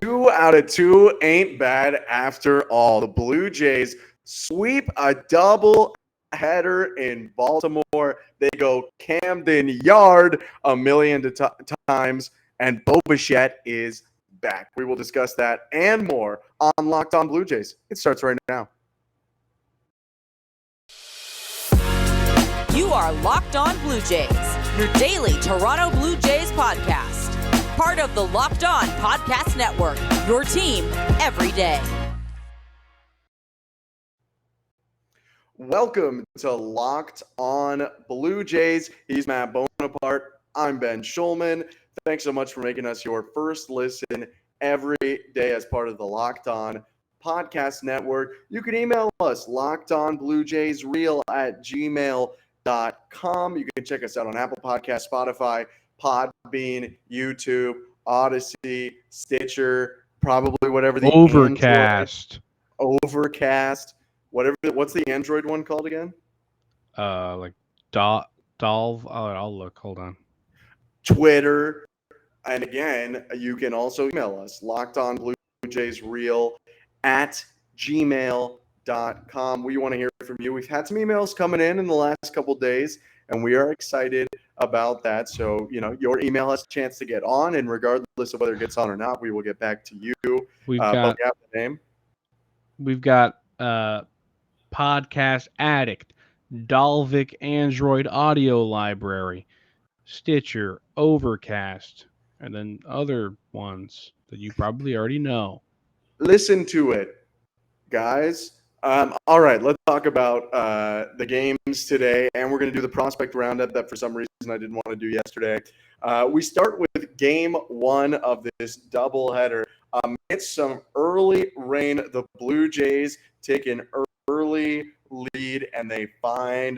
2 out of 2 ain't bad after all. The Blue Jays sweep a double header in Baltimore. They go Camden Yard a million times, and Bo Bichette is back. We will discuss that and more on Locked On Blue Jays. It starts right now. You are Locked On Blue Jays, your daily Toronto Blue Jays podcast. Part of the Locked On Podcast Network, your team every day. Welcome to Locked On Blue Jays. He's Matt Bonaparte. I'm Ben Shulman. Thanks so much for making us your first listen every day as part of the Locked On Podcast Network. You can email us, lockedonbluejaysreal@gmail.com. You can check us out on Apple Podcasts, Spotify, Podbean, YouTube, Odyssey, Stitcher, probably whatever the Overcast. Overcast. Whatever. What's the Android one called again? Like Dolv. I'll look. Hold on. Twitter. And again, you can also email us, lockedonbluejaysreal@gmail.com. We want to hear from you. We've had some emails coming in the last couple days, and we are excited about that. So, your email has a chance to get on, and regardless of whether it gets on or not, we will get back to you. We've got the name. We've got Podcast Addict, Dalvik Android Audio Library, Stitcher, Overcast, and then other ones that you probably already know. Listen to it, guys. All right, let's talk about the games today, and we're going to do the prospect roundup that for some reason I didn't want to do yesterday. We start with game one of this doubleheader. It's some early rain. The Blue Jays take an early lead, and they find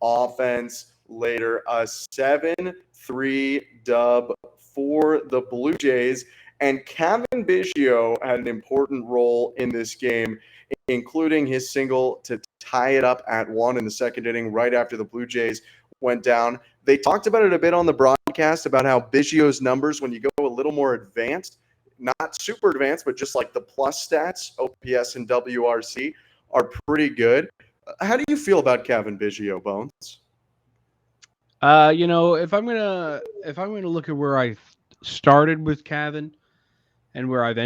offense later. A 7-3 dub for the Blue Jays, and Cavan Biggio had an important role in this game, including his single to tie it up at 1 in the second inning right after the Blue Jays went down. They talked about it a bit on the broadcast about how Biggio's numbers, when you go a little more advanced, not super advanced, but just like the plus stats, OPS and WRC, are pretty good. How do you feel about Cavan Biggio, Bones? If I'm gonna look at where I started with Cavan and where I've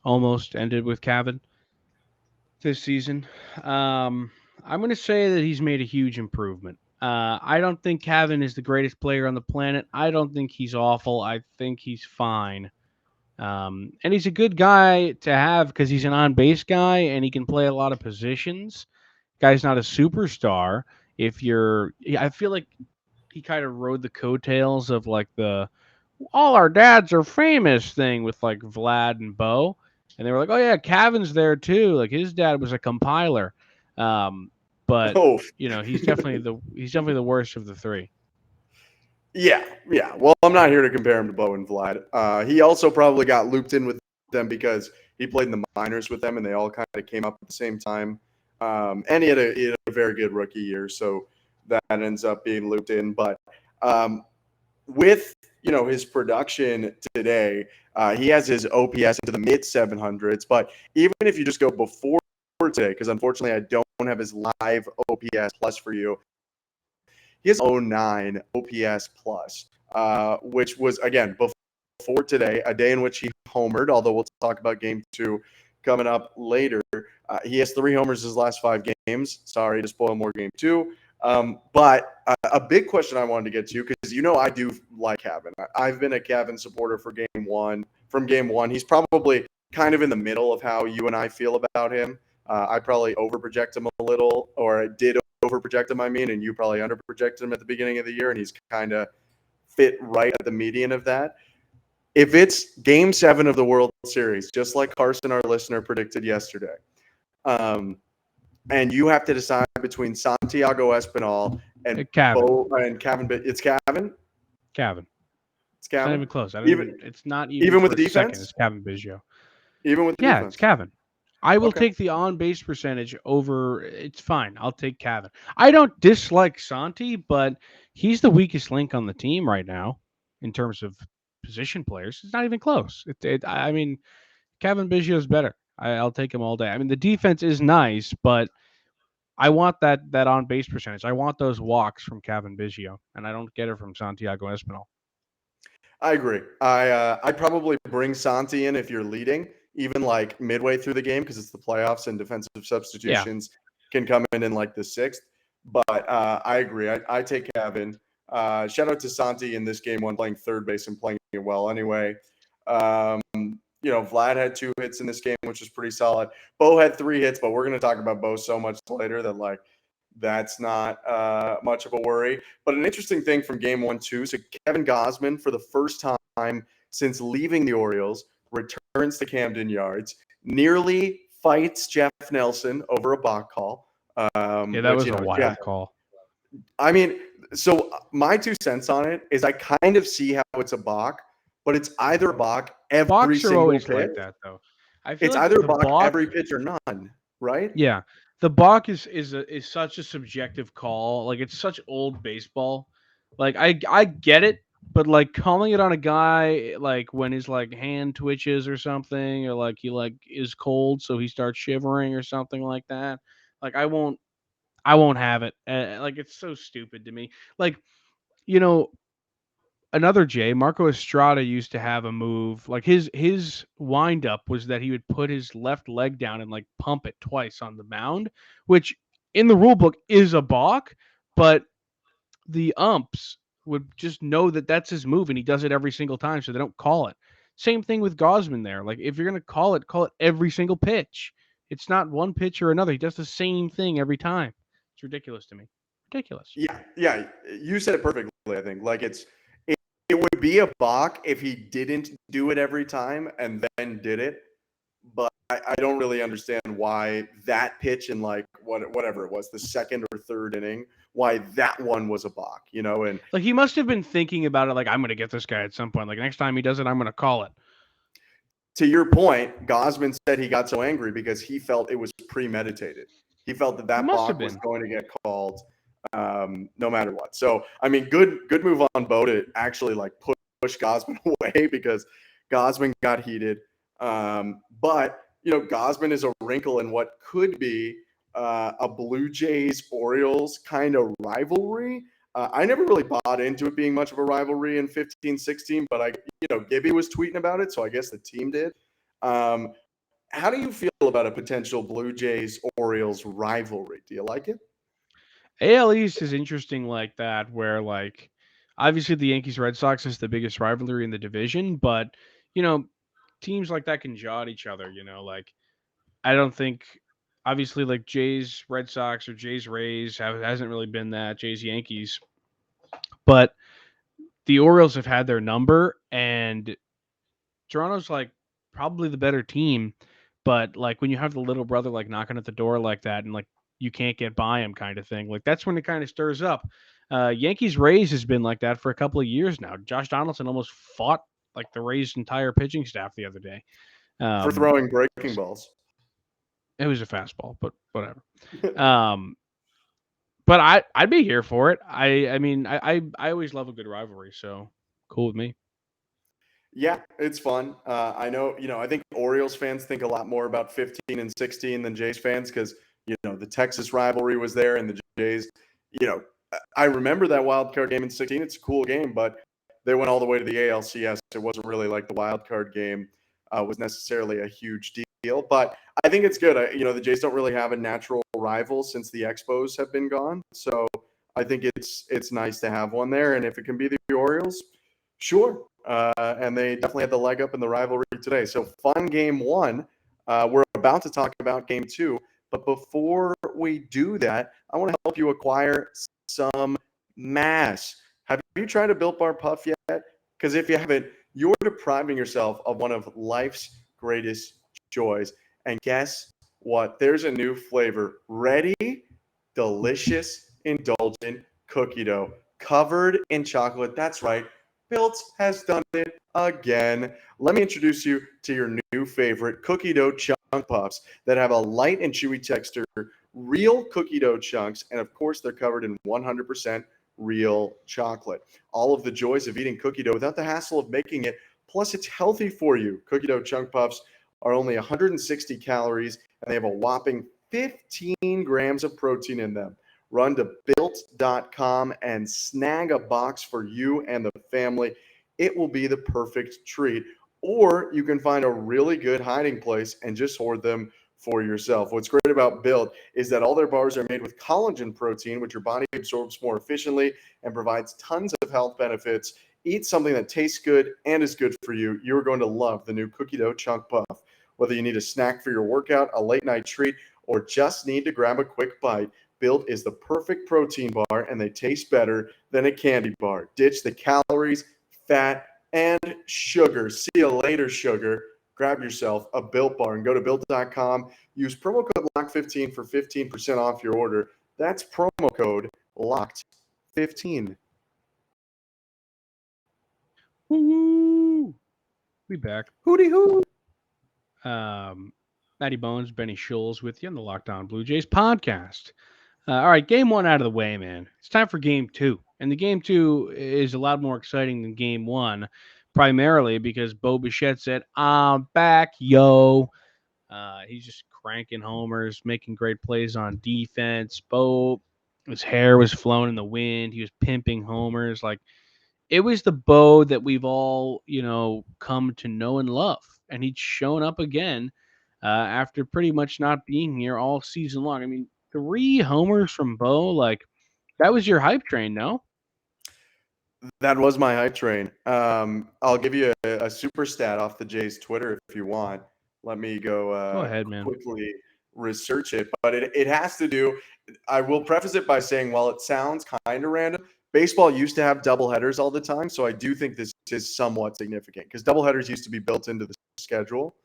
almost ended with Cavan this season, I'm gonna say that he's made a huge improvement. I don't think Cavan is the greatest player on the planet. I don't think he's awful. I think he's fine. And he's a good guy to have because he's an on-base guy and he can play a lot of positions. Guy's not a superstar. I feel like he kind of rode the coattails of like the all our dads are famous thing with like Vlad and Bo. And they were like, oh yeah, Cavan's there too. Like his dad was a compiler. But he's definitely the worst of the three. Yeah. Well, I'm not here to compare him to Bo and Vlad. He also probably got looped in with them because he played in the minors with them, and they all kind of came up at the same time. And he had a very good rookie year, so that ends up being looped in. But with his production today, he has his OPS into the mid 700s. But even if you just go before today, because unfortunately I don't have his live OPS plus for you, he has 09 OPS plus, which was, again, before today, a day in which he homered, although we'll talk about game two coming up later. He has 3 homers his last 5 games. Sorry to spoil more game two. But a big question I wanted to get to, because I do like Cavan. I've been a Cavan supporter from game one. He's probably kind of in the middle of how you and I feel about him. I probably overproject him a little, or I did overproject him, and you probably underprojected him at the beginning of the year, and he's kind of fit right at the median of that. If it's game 7 of the World Series, just like Carson, our listener, predicted yesterday, and you have to decide between Santiago Espinal and Cavan. And Cavan, it's Cavan? Cavan. It's Cavan? It's not even close. It's not even with the defense? Second, it's Cavan Biggio. Even with the defense? Yeah, it's Cavan. I will take the on-base percentage over. It's fine. I'll take Cavan. I don't dislike Santi, but he's the weakest link on the team right now in terms of position players. It's not even close. Kevin Biggio's better. I'll take him all day. I mean, the defense is nice, but I want that on base percentage. I want those walks from Kevin Biggio, and I don't get it from Santiago Espinal. I agree. I'd probably bring Santi in if you're leading, even like midway through the game because it's the playoffs and defensive Yeah, substitutions can come in like the sixth. But I agree. I take Kevin. Shout out to Santi in this game one playing third base and playing it well anyway. Vlad had 2 hits in this game, which was pretty solid. Bo had 3 hits, but we're going to talk about Bo so much later that like that's not much of a worry. But an interesting thing from game 1-2. So Kevin Gausman, for the first time since leaving the Orioles, returns to Camden Yards, nearly fights Jeff Nelson over a balk call. yeah, that was a wild call. I mean, so my 2 cents on it is I kind of see how it's a balk, but it's either a balk every Balks are single always pitch. like that, though. I feel It's like either a the balk balk, every pitch or none, right? yeah, the balk is such a subjective call. Like it's such old baseball. Like I get it, but like calling it on a guy like when his like hand twitches or something, or like he like is cold, so he starts shivering or something like that. Like I won't have it. Like it's so stupid to me. Like you know, another J, Marco Estrada used to have a move like his wind up was that he would put his left leg down and like pump it twice on the mound, which in the rule book is a balk, but the umps would just know that that's his move and he does it every single time, so they don't call it. Same thing with Gosman there. Like if you're gonna call it every single pitch. It's not one pitch or another. He does the same thing every time. It's ridiculous to me. Ridiculous. Yeah. You said it perfectly. I think like it would be a balk if he didn't do it every time and then did it. But I don't really understand why that pitch in like whatever it was, the second or third inning, why that one was a balk, and Like he must have been thinking about it. Like I'm gonna get this guy at some point. Like next time he does it, I'm gonna call it. to your point, Gosman said he got so angry because he felt it was premeditated. He felt that He that must have balk was been. going to get called no matter what. So, I mean, good move on Bo to actually like push Gosman away because Gosman got heated. But, Gosman is a wrinkle in what could be a Blue Jays Orioles kind of rivalry. I never really bought into it being much of a rivalry in 15-16, but Gibby was tweeting about it, so I guess the team did. Um, how do you feel about a potential Blue Jays Orioles rivalry? Do you like it? AL East is interesting like that, where like obviously the Yankees Red Sox is the biggest rivalry in the division, but you know teams like that can jaw at each other. Like I don't think obviously like Jays Red Sox or Jays Rays hasn't really been that Jays Yankees, but the Orioles have had their number, and Toronto's like probably the better team, but like when you have the little brother like knocking at the door like that and like you can't get by him kind of thing, like that's when it kind of stirs up. Yankees Rays has been like that for a couple of years now. Josh Donaldson almost fought like the Rays entire pitching staff the other day. For Um, throwing breaking balls. it was a fastball, but whatever. Um, but I'd be here for it. I mean I always love a good rivalry, so cool with me. Yeah, it's fun. I know, I think Orioles fans think a lot more about 15 and 16 than Jays fans because, the Texas rivalry was there and the Jays, you know, I remember that wild card game in 16. It's a cool game, but they went all the way to the ALCS. It wasn't really like the wild card game was necessarily a huge deal, but I think it's good. The Jays don't really have a natural rival since the Expos have been gone. So I think it's nice to have one there. And if it can be the Orioles, sure. And they definitely had the leg up in the rivalry today. So fun game one. We're about to talk about game two. But before we do that, I want to help you acquire some mass. Have you tried a Built Bar Puff yet? Because if you haven't, you're depriving yourself of one of life's greatest joys. And guess what? There's a new flavor. Ready, delicious, indulgent cookie dough covered in chocolate. That's right. Built has done it again. Let me introduce you to your new favorite cookie dough chunk puffs that have a light and chewy texture, real cookie dough chunks, and of course, they're covered in 100% real chocolate. All of the joys of eating cookie dough without the hassle of making it. Plus, it's healthy for you. Cookie dough chunk puffs are only 160 calories, and they have a whopping 15 grams of protein in them. Run to built.com and snag a box for you and the family. It will be the perfect treat. Or you can find a really good hiding place and just hoard them for yourself. What's great about Built is that all their bars are made with collagen protein, which your body absorbs more efficiently and provides tons of health benefits. Eat something that tastes good and is good for you. You're going to love the new cookie dough chunk puff. Whether you need a snack for your workout, a late night treat, or just need to grab a quick bite, Built is the perfect protein bar, and they taste better than a candy bar. Ditch the calories, fat, and sugar. See you later, sugar. Grab yourself a Built bar and go to Built.com. Use promo code LOCK15 for 15% off your order. That's promo code LOCKED15. Woo! We back. Hooty hoo. Matty Bones, Benny Schulz with you on the Locked On Blue Jays podcast. All right, game one out of the way, man. It's time for game two. And the game two is a lot more exciting than game one, primarily because Bo Bichette said, I'm back, yo. He's just cranking homers, making great plays on defense. Bo, his hair was flowing in the wind. He was pimping homers. Like, it was the Bo that we've all, come to know and love. And he'd shown up again after pretty much not being here all season long. I mean, 3 homers from Bo, like, that was your hype train, no? That was my hype train. I'll give you a super stat off the Jays Twitter if you want. Let me go ahead, man. quickly research it. But it has to do, I will preface it by saying, while it sounds kind of random, baseball used to have doubleheaders all the time. So I do think this is somewhat significant because doubleheaders used to be built into the schedule.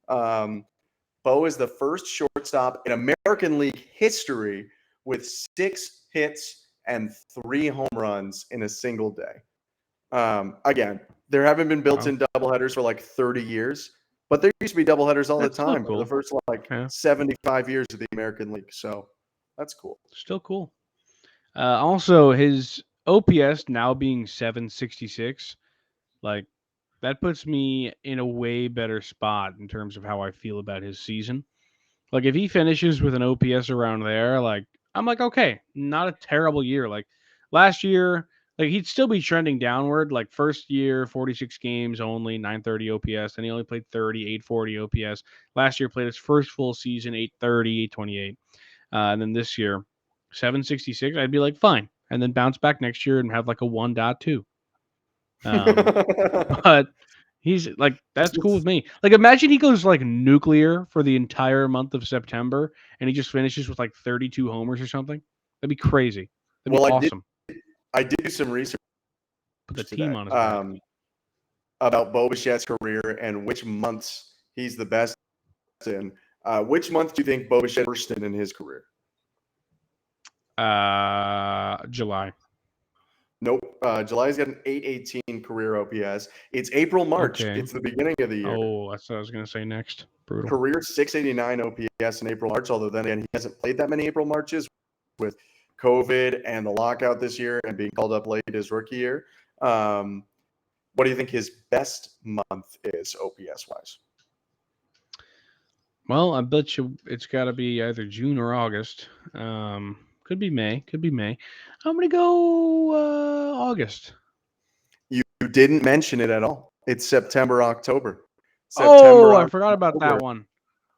Bo is the first shortstop in American League history with 6 hits and 3 home runs in a single day. Again, there haven't been built-in doubleheaders for like 30 years, but there used to be doubleheaders all That's the time cool. for the first 75 years of the American League. So that's cool. Still cool. Also, his OPS now being 766, like, that puts me in a way better spot in terms of how I feel about his season. Like, if he finishes with an OPS around there, like, I'm like, okay, not a terrible year. Like, last year, like, he'd still be trending downward. Like, first year, 46 games only, 930 OPS, and he only played 30, 840 OPS. Last year, played his first full season, 830, 828. And then this year, 766, I'd be like, fine. And then bounce back next year and have like a 1.2. But he's like, that's cool with me. Like, imagine he goes like nuclear for the entire month of September and he just finishes with like 32 homers or something. That'd be crazy. That'd be awesome. I did do some research Put the today, team on his back. about Bo Bichette's career and which months he's the best in. Which month do you think Bo Bichette first in his career? July. Nope. July's got an 818 career OPS. It's April, March. Okay. It's the beginning of the year. Oh, that's what I was going to say next. Brutal. Career 689 OPS in April, March, although then again, he hasn't played that many April, Marches with COVID and the lockout this year and being called up late his rookie year. What do you think his best month is OPS-wise? Well, I bet you it's got to be either June or August. Could be May. I'm going to go August. You didn't mention it at all. It's September, October. I forgot about that one.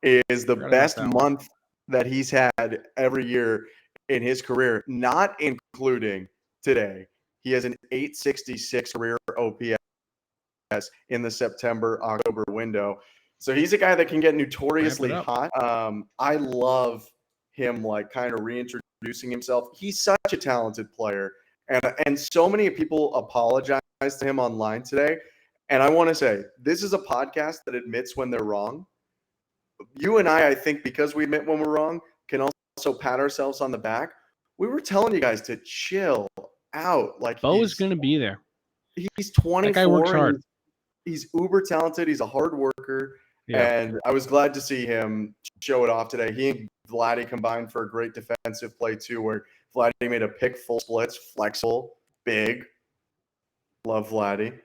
Is the best month that he's had every year in his career, not including today. He has an 866 career OPS in the September-October window. So he's a guy that can get notoriously hot. I love him, like, kind of reintroducing himself. He's such a talented player. And so many people apologize to him online today. And I want to say, this is a podcast that admits when they're wrong. You and I think, because we admit when we're wrong, can also pat ourselves on the back. We were telling you guys to chill out. Like, Bo is going to be there. He's 24. That guy works hard. He's uber talented. He's a hard worker. Yeah. And I was glad to see him show it off today. He and Vladdy combined for a great defensive play, too, where Vladdy made a pick, full splits, flexible, big. Love Vladdy.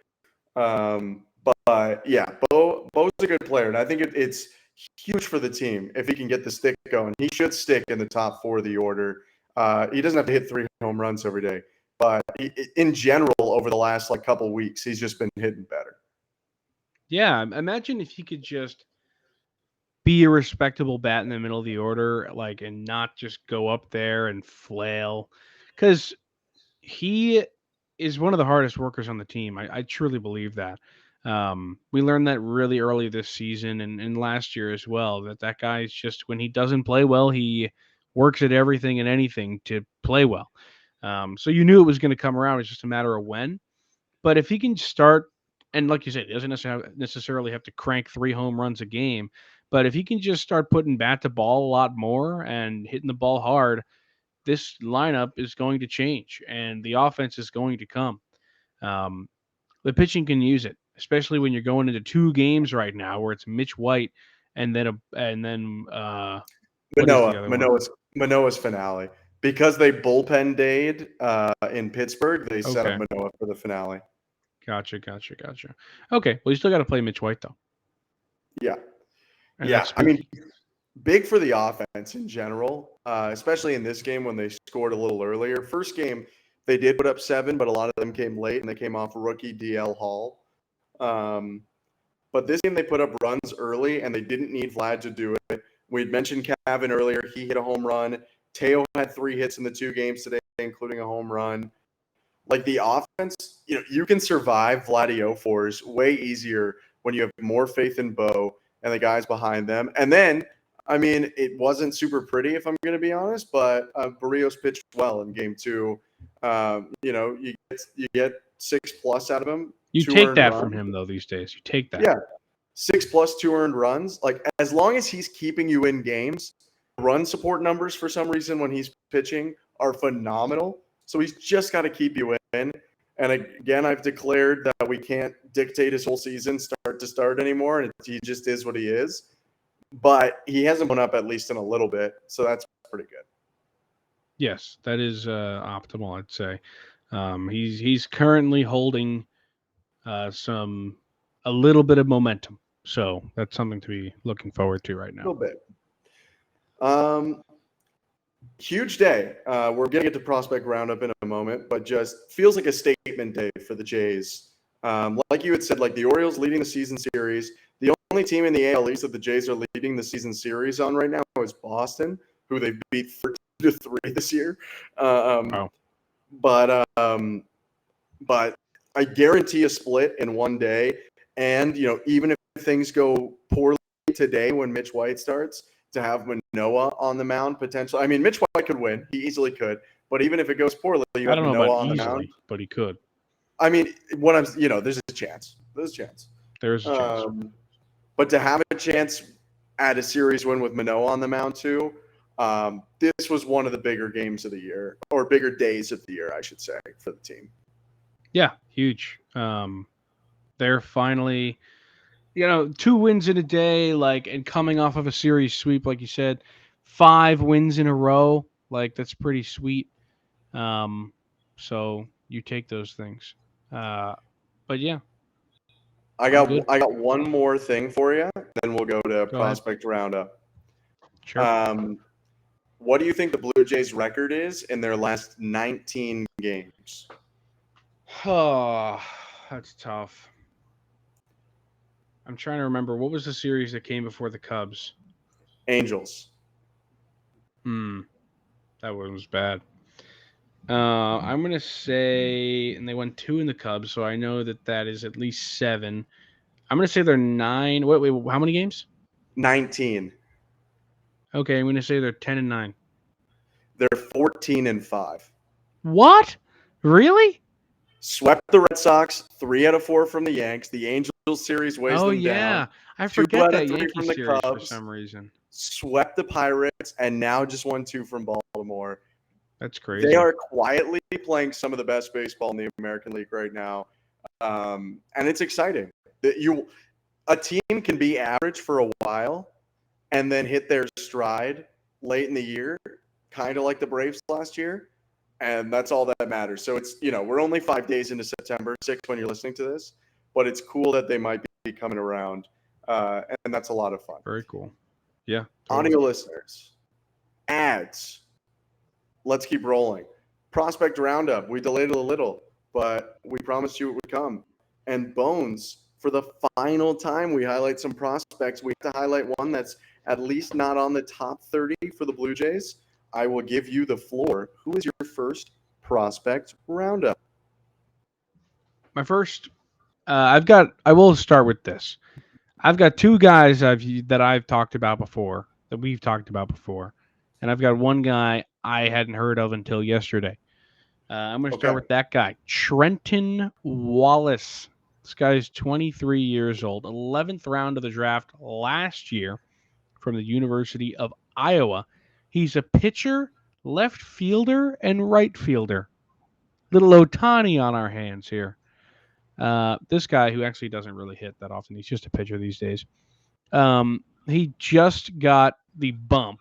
But yeah, Bo's a good player, and I think it's huge for the team if he can get the stick going. He should stick in the top 4 of the order. He doesn't have to hit 3 home runs every day, but in general, over the last couple weeks, he's just been hitting better. Yeah, imagine if he could just be a respectable bat in the middle of the order, and not just go up there and flail, because he is one of the hardest workers on the team. I truly believe that. We learned that really early this season and last year as well. That guy is just, when he doesn't play well, he works at everything and anything to play well. So you knew it was going to come around. It's just a matter of when. But if he can start, and like you said, he doesn't necessarily have to crank 3 home runs a game, but if he can just start putting bat to ball a lot more and hitting the ball hard, this lineup is going to change and the offense is going to come. Um, the pitching can use it, especially when you're going into 2 games right now where it's Mitch White and then what is the other one? Manoah's finale, because they bullpen dayed in Pittsburgh. They set up Okay, Manoah for the finale. gotcha. Okay, well, you still got to play Mitch White though, Yeah, and yeah. that's I mean, spooky. big for the offense in general, especially in this game when they scored a little earlier. First game, they did put up 7, but a lot of them came late, and they came off rookie DL Hall. Um, but this game, they put up runs early, and they didn't need Vlad to do it. We'd mentioned Cavan earlier. He hit a home run. Teo had 3 hits in the 2 games today, including a home run. The offense, you can survive Vladio 4s way easier when you have more faith in Bo and the guys behind them. And then, I mean, it wasn't super pretty, if I'm going to be honest, but Barrios pitched well in game 2. You get 6+ out of him. You 2 take earned that from runs. him though these days. You take that. Yeah, 6+ 2 earned runs. As long as he's keeping you in games, run support numbers for some reason when he's pitching are phenomenal. So he's just got to keep you in. And again, I've declared that we can't dictate his whole season start to start anymore. And he just is what he is. But he hasn't went up at least in a little bit. So that's pretty good. Yes, that is optimal, I'd say. He's currently holding a little bit of momentum, so that's something to be looking forward to right A now. little bit. Huge day. We're going to get to prospect roundup in a moment, but just feels like a statement day for the Jays. Like you had said, the Orioles leading the season series. The only team in the AL East that the Jays are leading the season series on right now is Boston, who they beat 13-3 this year. Wow. But I guarantee a split in one day. And even if things go poorly today when Mitch White starts, to have Manoah on the mound potentially. I mean, Mitch White could win. He easily could. But even if it goes poorly, you I have don't know Manoah about on the mound. easily, but he could. I mean, there's a chance. There's a chance. There is a chance. But to have a chance at a series win with Manoah on the mound too, this was one of the bigger games of the year, or bigger days of the year, I should say, for the team. Yeah, huge. They're finally, 2 wins in a day, and coming off of a series sweep, like you said, 5 wins in a row. That's pretty sweet. So you take those things. But yeah. I got one more thing for you, then we'll go to prospect roundup. Sure. What do you think the Blue Jays' record is in their last 19 games? Oh, that's tough. I'm trying to remember, what was the series that came before the Cubs? Angels. That one was bad. I'm gonna say, and they won 2 in the Cubs, so I know that is at least 7. I'm gonna say they're 9. Wait, how many games? 19. Okay, I'm gonna say they're 10-9. They're 14-5. What? Really? Swept the Red Sox, 3 out of 4 from the Yanks. The Angels series weighs them down. I 2 forget out that of 3 Yankee from the series Cubs. for some reason. Swept the Pirates, and now just won 2 from Baltimore. That's crazy. They are quietly playing some of the best baseball in the American League right now, and it's exciting. A team can be average for a while and then hit their stride late in the year, kind of like the Braves last year, and that's all that matters. So it's we're only 5 days into September 6th when you're listening to this, but it's cool that they might be coming around, and that's a lot of fun. Very cool. Yeah. Audio listeners, ads. Let's keep rolling. Prospect roundup. We delayed it a little, but we promised you it would come. And Bones, for the final time, we highlight some prospects. We have to highlight one that's at least not on the top 30 for the Blue Jays. I will give you the floor. Who is your first prospect roundup? My first, I will start with this. I've got two guys that I've talked about before, that we've talked about before, and I've got one guy I hadn't heard of until yesterday. I'm going to start with that guy, Trenton Wallace. This guy is 23 years old, 11th round of the draft last year from the University of Iowa. He's a pitcher, left fielder, and right fielder. Little Otani on our hands here. This guy, who actually doesn't really hit that often, he's just a pitcher these days. He just got the bump.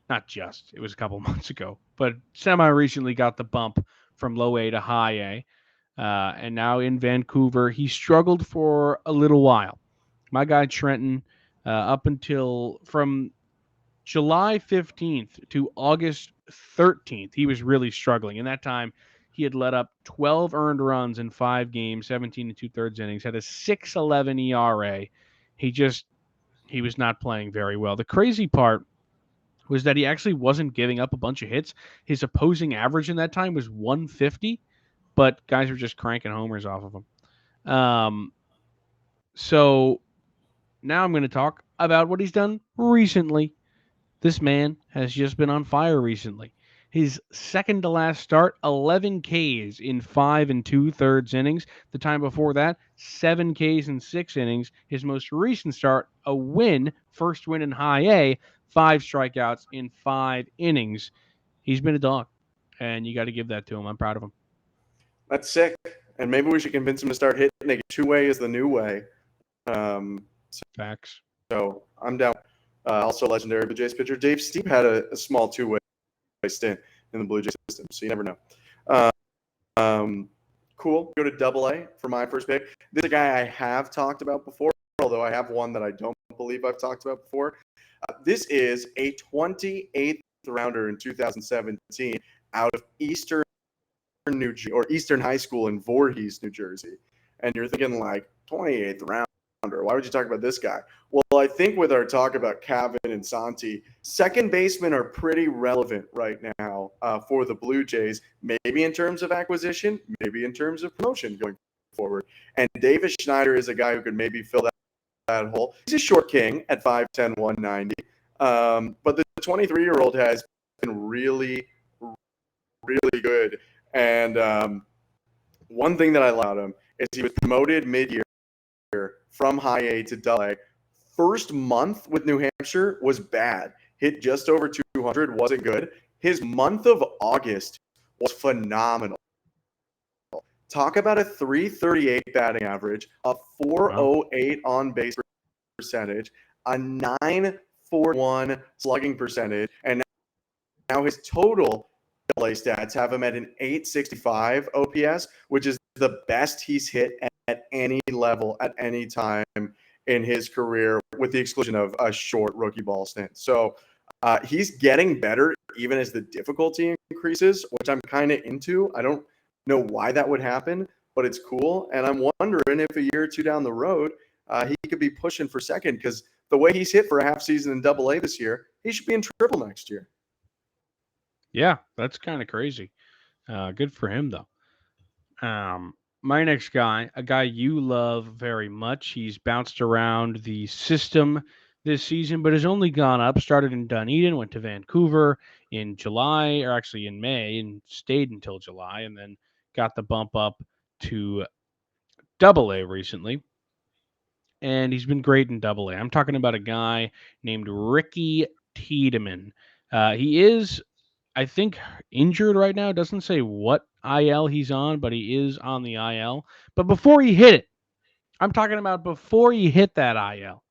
Not just, it was a couple months ago, but semi-recently got the bump from low A to high A. And now in Vancouver, he struggled for a little while. My guy Trenton, up until from July 15th to August 13th, he was really struggling. In that time, he had let up 12 earned runs in 5 games, 17 and 2/3 innings, had a 6.11 ERA. He was not playing very well. The crazy part was that he actually wasn't giving up a bunch of hits. His opposing average in that time was 150, but guys were just cranking homers off of him. So now I'm going to talk about what he's done recently. This man has just been on fire recently. His second to last start, 11 Ks in 5 and 2/3 innings. The time before that, 7 Ks in 6 innings. His most recent start, a win, first win in high A, 5 strikeouts in 5 innings. He's been a dog, and you got to give that to him. I'm proud of him. That's sick. And maybe we should convince him to start hitting it. Two-way is the new way. Facts. So I'm down. Also, legendary Blue Jays pitcher Dave Steep had a small two-way stint in the Blue Jays system, so you never know. Cool. Go to Double-A for my first pick. This is a guy I have talked about before, although I have one that I don't believe I've talked about before. This is a 28th rounder in 2017 out of Eastern New Jersey, or Eastern High School in Voorhees, New Jersey. And you're thinking, like, 28th rounder. Why would you talk about this guy? Well, I think with our talk about Cavan and Santi, second basemen are pretty relevant right now for the Blue Jays, maybe in terms of acquisition, maybe in terms of promotion going forward. And Davis Schneider is a guy who could maybe fill that hole. He's a short king at 5'10", 190. But the 23-year-old has been really, really good. And one thing that I like about him is he was promoted mid-year from high A to double A. First month with New Hampshire was bad. Hit just over 200, wasn't good. His month of August was phenomenal. Talk about a 338 batting average, a 408 on base percentage, a 941 slugging percentage, and now his total double A stats have him at an 865 OPS, which is the best he's hit at any level at any time in his career, with the exclusion of a short rookie ball stint. So he's getting better even as the difficulty increases, which I'm kind of into. I don't know why that would happen, but it's cool. And I'm wondering if a year or two down the road, he could be pushing for second, because the way he's hit for a half season in double A this year, he should be in triple next year. Yeah, that's kind of crazy. Good for him, though. My next guy, a guy you love very much. He's bounced around the system this season, but has only gone up. Started in Dunedin, went to Vancouver in July, or actually in May, and stayed until July, and then got the bump up to Double A recently. And he's been great in Double A. I'm talking about a guy named Ricky Tiedemann. He is, I think, injured right now. It doesn't say what IL he's on, but he is on the IL. But before he hit it, I'm talking about before he hit that IL,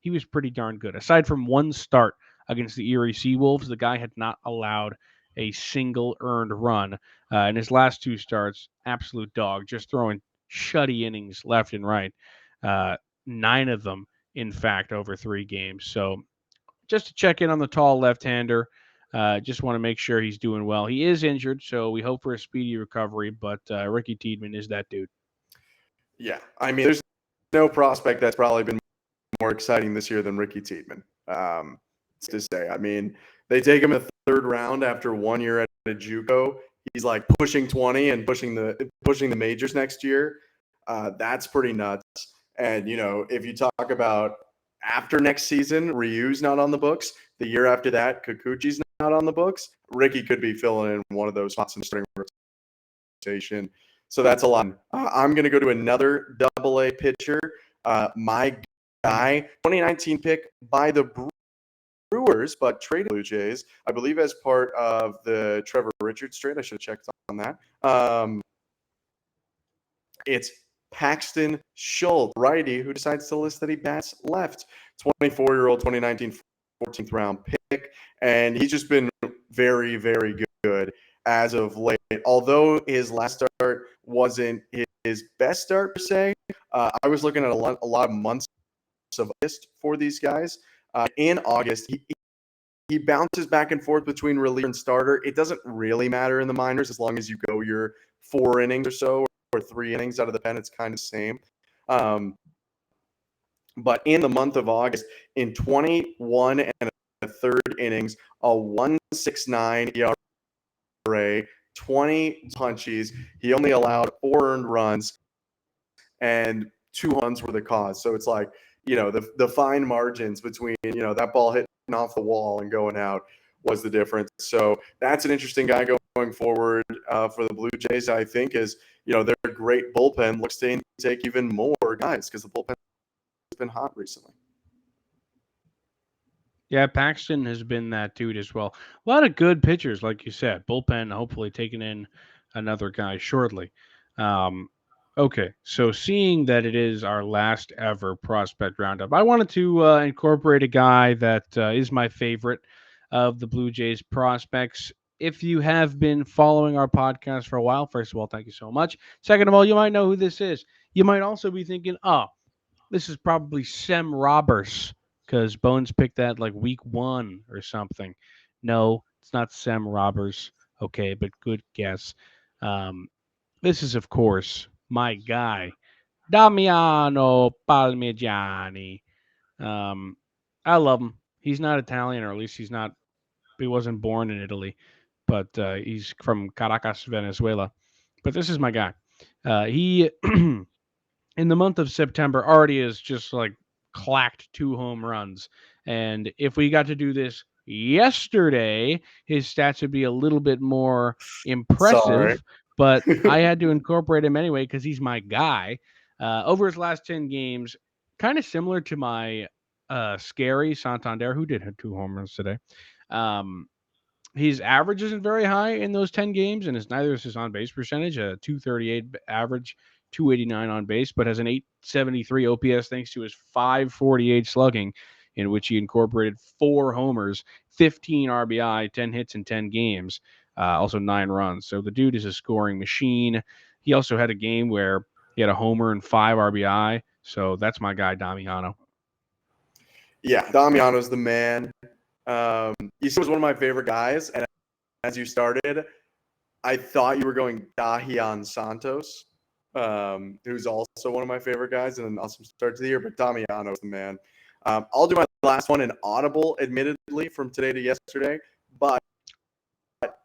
he was pretty darn good. Aside from one start against the Erie Seawolves, the guy had not allowed a single earned run. In his last 2 starts, absolute dog, just throwing shutty innings left and right. 9 of them, in fact, over 3 games. So just to check in on the tall left-hander. Just want to make sure he's doing well. He is injured, so we hope for a speedy recovery. But Ricky Tiedemann is that dude. Yeah, I mean, there's no prospect that's probably been more exciting this year than Ricky Tiedemann. To say, I mean, they take him in the 3rd round after 1 year at a JUCO. He's like pushing 20 and pushing the majors next year. That's pretty nuts. And if you talk about after next season, Ryu's not on the books. The year after that, Kikuchi's not on the books. Ricky could be filling in one of those spots in the starting rotation. So that's a lot. I'm going to go to another AA pitcher. My guy, 2019 pick by the Brewers, but traded Blue Jays, I believe, as part of the Trevor Richards trade. I should have checked on that. It's Paxton Schultz, righty, who decides to list that he bats left. 24-year-old, 2019 14th round pick, and he's just been very, very good as of late. Although his last start wasn't his best start per se, I was looking at a lot of months of August for these guys. In August, he bounces back and forth between reliever and starter. It doesn't really matter in the minors as long as you go your 4 innings or so, or 3 innings out of the pen. It's kind of the same. But in the month of August, in 21 and a third innings, a 1.69 ERA, 20 punchies. He only allowed 4 earned runs, and 2 runs were the cause. So it's like, the fine margins between, that ball hitting off the wall and going out was the difference. So that's an interesting guy going forward for the Blue Jays, I think, is, their great bullpen looks to take even more guys because the bullpen has been hot recently. Yeah, Paxton has been that dude as well. A lot of good pitchers, like you said. Bullpen hopefully taking in another guy shortly. Okay, so seeing that it is our last ever prospect roundup, I wanted to incorporate a guy that is my favorite of the Blue Jays prospects. If you have been following our podcast for a while, first of all, thank you so much. Second of all, you might know who this is. You might also be thinking, oh, this is probably Sem Roberts because Bones picked that like week 1 or something. No, it's not Sem Roberts. Okay, but good guess. This is, of course, my guy, Damiano Palmigiani. I love him. He's not Italian, or at least he wasn't born in Italy, but he's from Caracas, Venezuela. But this is my guy. He in the month of September already has just like clacked 2 home runs. And if we got to do this yesterday, his stats would be a little bit more impressive. Sorry. But I had to incorporate him anyway because he's my guy. Over his last 10 games, kind of similar to my scary Santander, who did have 2 home runs today. His average isn't very high in those 10 games, and neither is his on-base percentage, a 238 average, 289 on base, but has an 873 OPS thanks to his 548 slugging, in which he incorporated 4 homers, 15 RBI, 10 hits in 10 games, also 9 runs. So the dude is a scoring machine. He also had a game where he had a homer and 5 RBI. So that's my guy, Damiano. Yeah, Damiano's the man. He was one of my favorite guys, and as you started, I thought you were going Dahian Santos, who's also one of my favorite guys, and an awesome start to the year. But Damiano's the man. I'll do my last one in audible, admittedly, from today to yesterday, but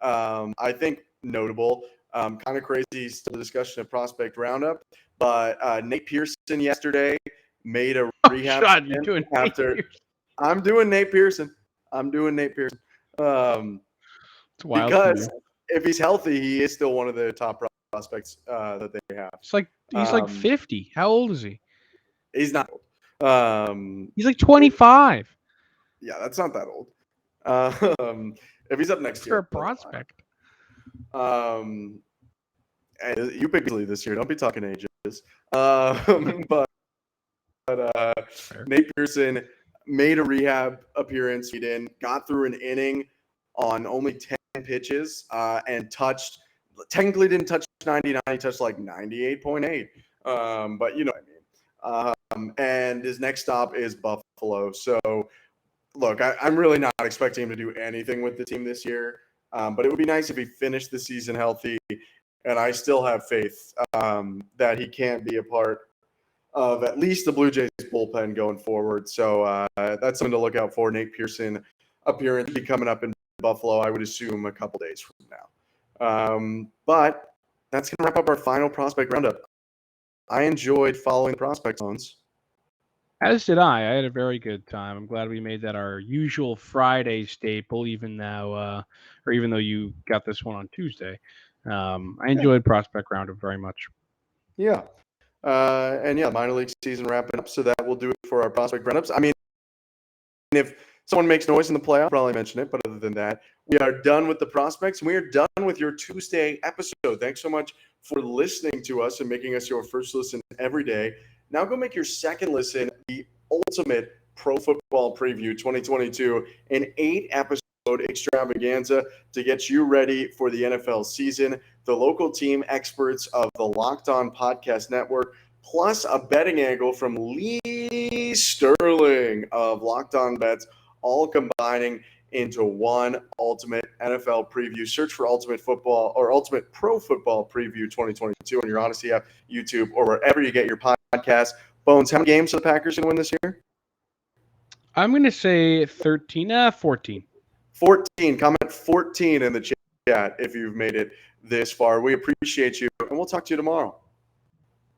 I think notable. Kind of crazy still the discussion of prospect roundup, but Nate Pearson yesterday made a rehab after. I'm doing Nate Pearson. It's wild because if he's healthy, he is still one of the top prospects that they have. He's like 50. How old is he? He's not old. He's like 25. Yeah, that's not that old. If he's up next year, for a prospect. And you picked easily this year. Don't be talking ages. But Nate Pearson made a rehab appearance. He got through an inning on only 10 pitches and technically didn't touch 99. He touched like 98.8. But you know what I mean. And his next stop is Buffalo. So, look, I'm really not expecting him to do anything with the team this year. But it would be nice if he finished the season healthy. And I still have faith that he can be a part of at least the Blue Jays bullpen going forward. So that's something to look out for. Nate Pearson appearance be coming up in Buffalo, I would assume a couple days from now. But that's going to wrap up our final prospect roundup. I enjoyed following the prospect zones. As did I. I had a very good time. I'm glad we made that our usual Friday staple, even though you got this one on Tuesday. I enjoyed Prospect Roundup very much. Yeah. And yeah, minor league season wrapping up. So that will do it for our prospect roundups. I mean, if someone makes noise in the playoff, I'll probably mention it. But other than that, we are done with the prospects. We are done with your Tuesday episode. Thanks so much for listening to us and making us your first listen every day. Now go make your second listen the ultimate pro football preview 2022, an 8-episode extravaganza to get you ready for the NFL season. The local team experts of the Locked On Podcast Network, plus a betting angle from Lee Sterling of Locked On Bets, all combining into one ultimate NFL preview. Search for Ultimate Football or Ultimate Pro Football Preview 2022 on your Odyssey app, YouTube, or wherever you get your podcast. Bones, how many games are the Packers going to win this year? I'm going to say 13, 14. 14. Comment 14 in the chat if you've made it this far. We appreciate you, and we'll talk to you tomorrow.